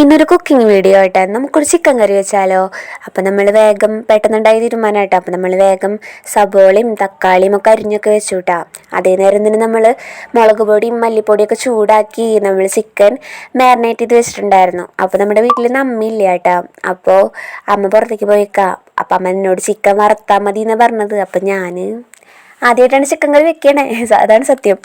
ഇന്നൊരു cooking video ആയിട്ട് നമുക്കൊരു ചിക്കൻ കറി വെച്ചാലോ. അപ്പം നമ്മൾ വേഗം പെട്ടെന്നുണ്ടായി തീരുമാനമായിട്ടോ. അപ്പം നമ്മൾ വേഗം സബോളയും തക്കാളിയും ഒക്കെ അരിഞ്ഞൊക്കെ വെച്ചു കൂട്ടാ. അതേ നേരം തന്നെ നമ്മൾ മുളക് പൊടിയും മല്ലിപ്പൊടിയൊക്കെ ചൂടാക്കി നമ്മൾ ചിക്കൻ മാരിനേറ്റ് ചെയ്ത് വെച്ചിട്ടുണ്ടായിരുന്നു. അപ്പോൾ നമ്മുടെ വീട്ടിൽ നിന്ന് അമ്മയില്ല കേട്ടാ. അപ്പോൾ അമ്മ പുറത്തേക്ക് പോയേക്കാം. അപ്പം അമ്മ എന്നോട് ചിക്കൻ വറുത്താൽ മതി എന്നാണ് പറഞ്ഞത്. അപ്പം ഞാൻ ആദ്യമായിട്ടാണ് ചിക്കൻ കറി വെക്കണേ, അതാണ് സത്യം.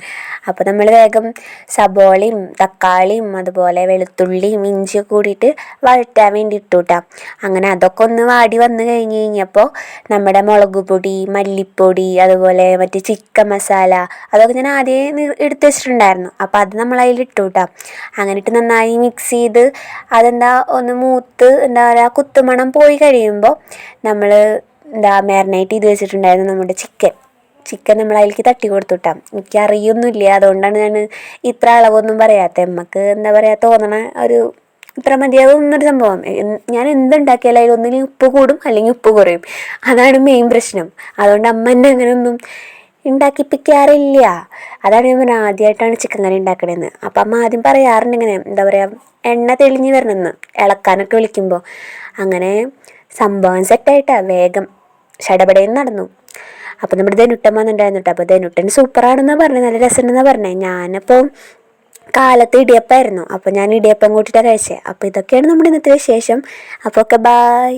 അപ്പോൾ നമ്മൾ വേഗം സബോളയും തക്കാളിയും അതുപോലെ വെളുത്തുള്ളിയും ഇഞ്ചിയൊക്കെ കൂടിയിട്ട് വഴറ്റാൻ വേണ്ടി ഇട്ടു കേട്ടോ. അങ്ങനെ അതൊക്കെ ഒന്ന് വാടി വന്ന് കഴിഞ്ഞപ്പോൾ നമ്മുടെ മുളക് പൊടി മല്ലിപ്പൊടി അതുപോലെ മറ്റേ ചിക്കൻ മസാല അതൊക്കെ ഞാൻ ആദ്യം എടുത്ത് വെച്ചിട്ടുണ്ടായിരുന്നു. അപ്പോൾ അത് നമ്മൾ അതിൽ ഇട്ടു കേട്ടോ. അങ്ങനെ ഇട്ട് നന്നായി മിക്സ് ചെയ്ത് അതെന്താ ഒന്ന് മൂത്ത് എന്താ പറയുക കുത്തുമണം പോയി കഴിയുമ്പോൾ നമ്മൾ മാരിനേറ്റ് ചെയ്ത് വെച്ചിട്ടുണ്ടായിരുന്നു നമ്മുടെ ചിക്കൻ നമ്മൾ അതിലേക്ക് തട്ടി കൊടുത്തുട്ടാം. എനിക്കറിയൊന്നുമില്ല, അതുകൊണ്ടാണ് ഞാൻ ഇത്ര അളവൊന്നും പറയാത്തത്. നമുക്ക് എന്താ പറയുക തോന്നണ ഒരു ഇത്ര മതിയാകും എന്നൊരു സംഭവം. ഞാൻ എന്തുണ്ടാക്കിയാലും അതിലൊന്നിനും ഉപ്പ് കൂടും അല്ലെങ്കിൽ ഉപ്പ് കുറയും, അതാണ് മെയിൻ പ്രശ്നം. അതുകൊണ്ട് അമ്മ എന്നെ അങ്ങനെയൊന്നും ഉണ്ടാക്കിപ്പിക്കാറില്ല. അതാണ് ഞാൻ പറഞ്ഞത്, ആദ്യമായിട്ടാണ് ചിക്കൻ കറി ഉണ്ടാക്കണതെന്ന്. അപ്പം അമ്മ ആദ്യം പറയാറുണ്ട് ഇങ്ങനെ എന്താ പറയുക എണ്ണ തെളിഞ്ഞ് വരണമെന്ന് ഇളക്കാനൊക്കെ വിളിക്കുമ്പോൾ. അങ്ങനെ സംഭവം സെറ്റായിട്ടാണ് വേഗം ഷടപടയെന്ന് നടന്നു. അപ്പോൾ നമ്മുടെ ധനുട്ടൻ വന്നിട്ടുണ്ടായിരുന്നു കേട്ടോ. അപ്പോൾ ധനുട്ടൻ സൂപ്പറാണെന്നാണ് പറഞ്ഞത്, നല്ല രസമുണ്ടെന്നാണ് പറഞ്ഞത്. ഞാനപ്പോൾ കാലത്ത് ഇടിയപ്പമായിരുന്നു, അപ്പോൾ ഞാൻ ഇടിയപ്പം കൂട്ടിയിട്ടാണ് കഴിച്ചത്. അപ്പോൾ ഇതൊക്കെയാണ് നമ്മുടെ ഇന്നത്തെ വിശേഷം. അപ്പോൾ ഓക്കെ, ബായ്.